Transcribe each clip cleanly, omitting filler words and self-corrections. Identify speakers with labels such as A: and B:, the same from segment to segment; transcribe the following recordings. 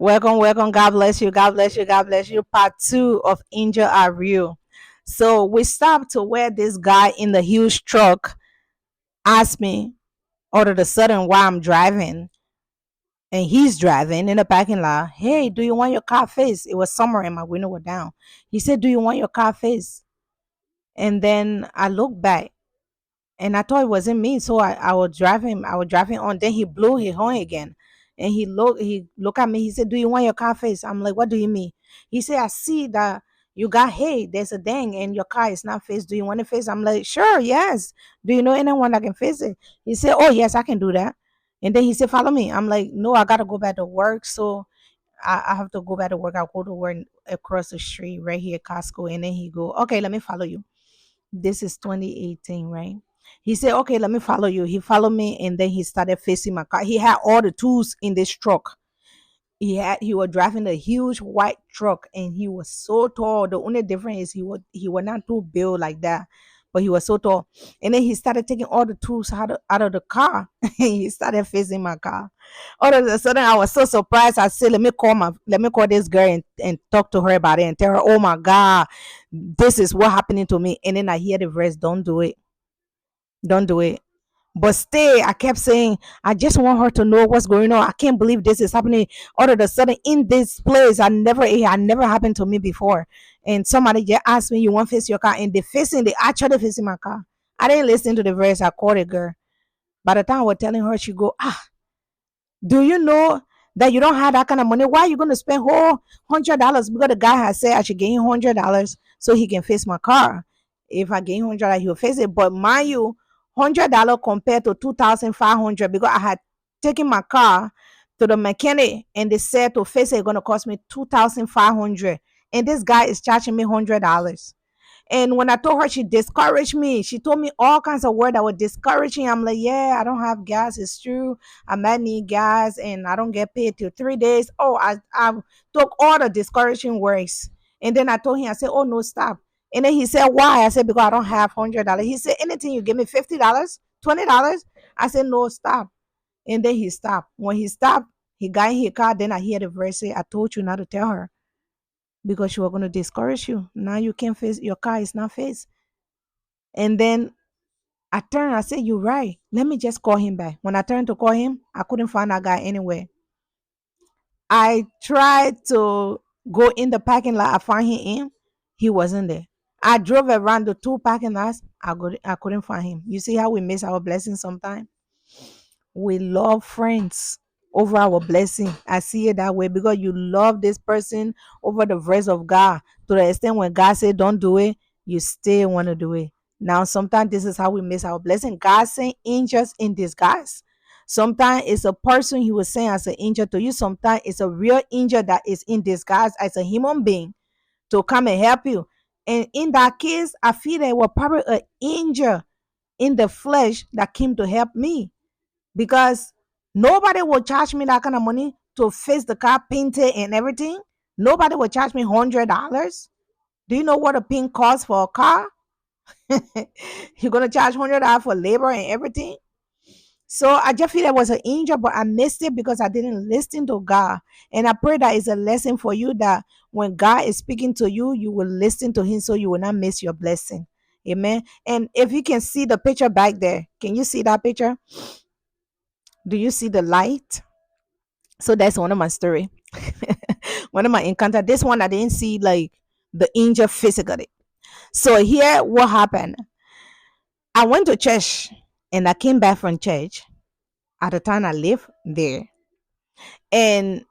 A: Welcome, welcome. God bless you. God bless you. God bless you. Part two of Angel Are Real. So we stopped to where this guy in the huge truck asked me all of a sudden why I'm driving. And he's driving in the parking lot. Hey, do you want your car fixed? It was summer and my window was down. He said, do you want your car fixed? And then I looked back and I thought it wasn't me. So I was driving on. Then he blew his horn again. And he looked at me. He said, do you want your car fixed? I'm like, what do you mean? He said, I see that you got hey, there's a ding and your car is not fixed. Do you want it fixed? I'm like, sure, yes. Do you know anyone that can fix it? He said, oh yes, I can do that. And then he said, follow me. I'm like, no, I gotta go back to work. So I have to go back to work. I'll go to work across the street right here at Costco. And then he go, okay, let me follow you. This is 2018, right? He said, okay, let me follow you. He followed me and then he started facing my car. He had all the tools in this truck. He was driving a huge white truck and he was so tall. The only difference is he was not too built like that, but he was so tall. And then he started taking all the tools out of the car and he started facing my car. All of a sudden I was so surprised. I said, let me call this girl and talk to her about it and tell her, oh my God, this is what happening to me. And then I hear the verse, don't do it. Don't do it. But stay, I kept saying, I just want her to know what's going on. I can't believe this is happening all of a sudden in this place. I never happened to me before. And somebody just asked me, you want to face your car? And they actually facing my car. I didn't listen to the verse. I called a girl. By the time I was telling her, she go, do you know that you don't have that kind of money? Why are you going to spend whole $100? Because the guy has said I should give him $100 so he can fix my car. If I give him $100, he'll fix it. But mind you, $100 compared to 2,500 because I had taken my car to the mechanic and they said to fix it, it's going to cost me 2,500, and this guy is charging me $100. And when I told her, she discouraged me. She told me all kinds of words that were discouraging. I'm like, yeah, I don't have gas. It's true. I might need gas and I don't get paid till 3 days. Oh, I took all the discouraging words. And then I told him, I said, oh, no, stop. And then he said, why? I said, because I don't have $100. He said, anything you give me $50, $20. I said, no, stop. And then he stopped. When he stopped, he got in his car. Then I hear the verse say, I told you not to tell her because she was going to discourage you. Now you can't face your car is not faced. And then I turned, I said, you're right. Let me just call him back. When I turned to call him, I couldn't find that guy anywhere. I tried to go in the parking lot. I found him in. He wasn't there. I drove around the two parking lots. I couldn't find him. You see how we miss our blessings sometimes? We love friends over our blessing. I see it that way because you love this person over the voice of God to the extent when God said don't do it, you still want to do it. Now, sometimes this is how we miss our blessing. God sent angels in disguise. Sometimes it's a person he was saying as an angel to you. Sometimes it's a real angel that is in disguise as a human being to come and help you. And in that case, I feel that it was probably an angel in the flesh that came to help me because nobody will charge me that kind of money to fix the car, paint it, and everything. Nobody will charge me $100. Do you know what a paint costs for a car? You're gonna charge $100 for labor and everything. So I just feel that was an angel, but I missed it because I didn't listen to God. And I pray that is a lesson for you that when God is speaking to you, you will listen to Him so you will not miss your blessing. Amen. And if you can see the picture back there, can you see that picture? Do you see the light? So that's one of my story. One of my encounter. This one I didn't see like the angel physically. So here what happened. I went to church and I came back from church at the time I lived there. And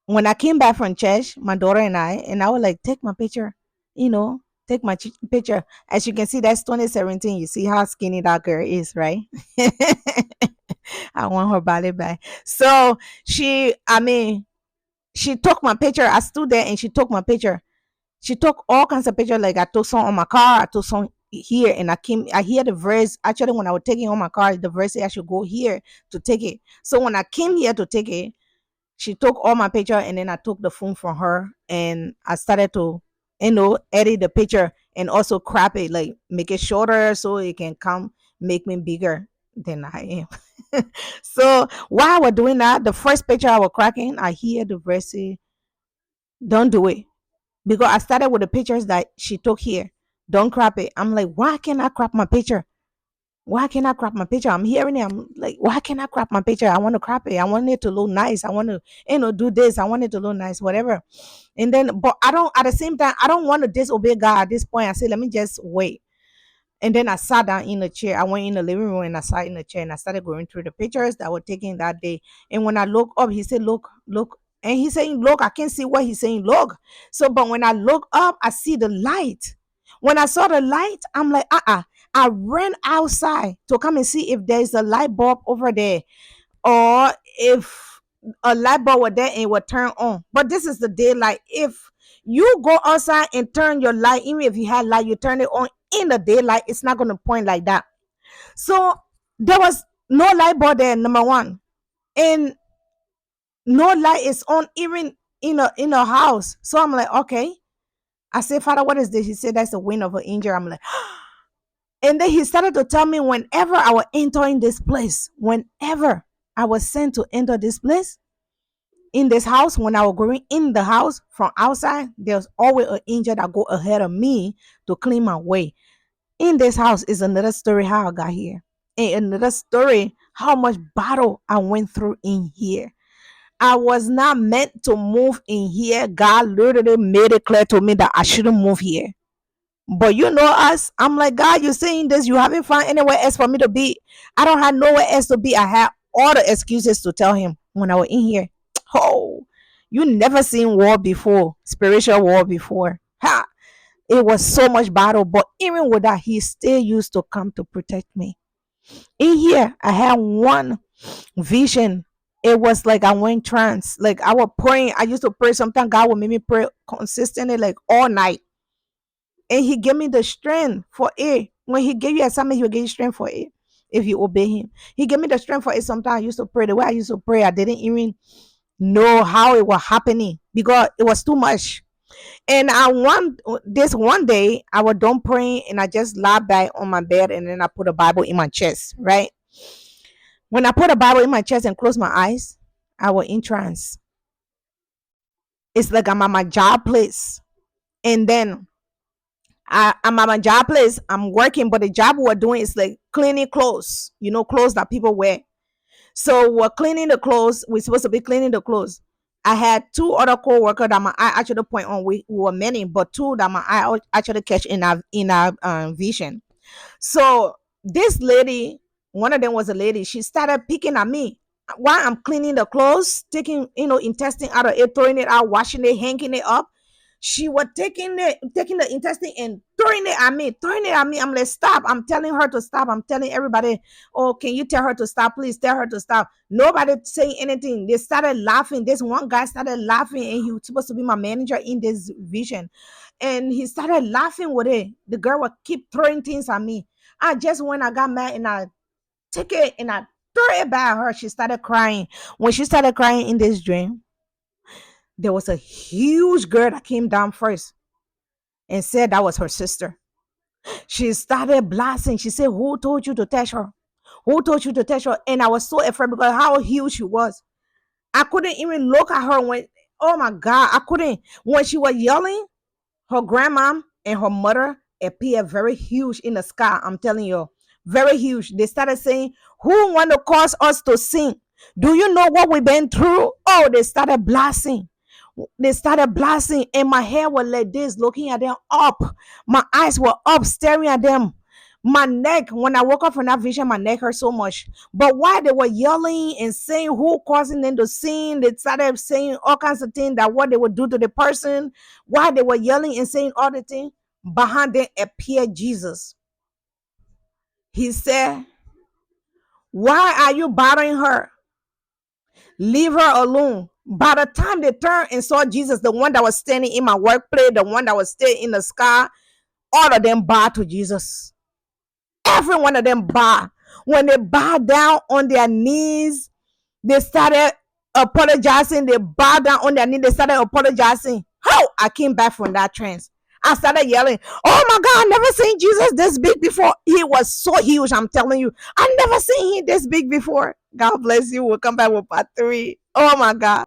A: when I came back from church, my daughter and I were like, take my picture, you know, take my picture. As you can see, that's 2017. You see how skinny that girl is, right? I want her body back. So she took my picture. I stood there and she took my picture. She took all kinds of pictures. Like I took some on my car, I took some here, and I hear the verse. Actually, when I was taking on my car, the verse said I should go here to take it. So when I came here to take it, she took all my picture and then I took the phone from her and I started to, edit the picture and also crop it, like make it shorter so it can come make me bigger. than I am. So while I was doing that, the first picture I was cracking, I hear the verse say, don't do it. Because I started with the pictures that she took here. Don't crop it. I'm like, why can't I crop my picture? Why can't I crop my picture? I'm hearing it. I'm like, why can't I crop my picture? I want to crop it. I want it to look nice. I want to, do this. I want it to look nice, whatever. And then, but I don't, at the same time, I don't want to disobey God at this point. I said, let me just wait. And then I sat down in the chair. I went in the living room and I sat in the chair and I started going through the pictures that were taken that day. And when I look up, he said, look, look. And he's saying, look, I can't see what he's saying, look. So, but when I look up, I see the light. When I saw the light, I'm like, I ran outside to come and see if there's a light bulb over there or if a light bulb were there and it would turn on. But this is the daylight. If you go outside and turn your light, even if you had light, you turn it on in the daylight, it's not going to point like that. So there was no light bulb there, number one. And no light is on even in a house. So I'm like, okay. I said, Father, what is this? He said, that's the wind of an angel. I'm like, and then he started to tell me whenever I was entering this place, whenever I was sent to enter this place, in this house, when I was going in the house from outside, there's always an angel that go ahead of me to clean my way. In this house is another story how I got here. And another story how much battle I went through in here. I was not meant to move in here. God literally made it clear to me that I shouldn't move here. But you know us. I'm like, God, you're saying this. You haven't found anywhere else for me to be. I don't have nowhere else to be. I had all the excuses to tell him when I was in here. Oh, you never seen war before, spiritual war before. Ha! It was so much battle. But even with that, he still used to come to protect me. In here, I had one vision. It was like I went trance. Like I was praying. I used to pray. Sometimes God would make me pray consistently, like all night. And he gave me the strength for it. When he gave you assignment, he will give you strength for it if you obey him. He gave me the strength for it. Sometimes I used to pray. The way I used to pray, I didn't even know how it was happening because it was too much. And I want this one day I was done praying and I just lie back on my bed and then I put a Bible in my chest, right? When I put a Bible in my chest and close my eyes, I was in trance. It's like I'm at my job place. And then I'm at my job place. I'm working, but the job we're doing is like cleaning clothes, clothes that people wear. So we're cleaning the clothes. We're supposed to be cleaning the clothes. I had two other co-workers that my eye actually point on. We were many, but two that my eye actually catch in our vision. So this lady, one of them was a lady. She started picking at me while I'm cleaning the clothes, taking intestine out of it, throwing it out, washing it, hanging it up. She was taking the intestine and throwing it at me. I'm like, stop. I'm telling her to stop. I'm telling everybody, oh, can you tell her to stop? Please tell her to stop. Nobody saying anything. They started laughing. This one guy started laughing, and he was supposed to be my manager in this vision. And he started laughing with it. The girl would keep throwing things at me. I just when I got mad and I took it and I threw it back at her. She started crying. When she started crying in this dream, there was a huge girl that came down first and said that was her sister. She started blasting. She said, who told you to touch her? Who told you to touch her? And I was so afraid because how huge she was. I couldn't even look at her when, oh my God, I couldn't. When she was yelling, her grandma and her mother appeared very huge in the sky. I'm telling you, very huge. They started saying, who want to cause us to sing? Do you know what we've been through? Oh, they started blasting. They started blasting, and my hair was like this, looking at them up. My eyes were up, staring at them. My neck, when I woke up from that vision, my neck hurt so much. But while they were yelling and saying who causing them to sing, they started saying all kinds of things that what they would do to the person. While they were yelling and saying all the things, behind them appeared Jesus. He said, why are you bothering her? Leave her alone. By the time they turned and saw Jesus, the one that was standing in my workplace, the one that was still in the sky, all of them bowed to Jesus. Every one of them bowed. When they bowed down on their knees, they started apologizing. They bowed down on their knees. They started apologizing. How I came back from that trance. I started yelling, "Oh my God, I never seen Jesus this big before." He was so huge. I'm telling you, I never seen him this big before. God bless you. We'll come back with part three. Oh my God.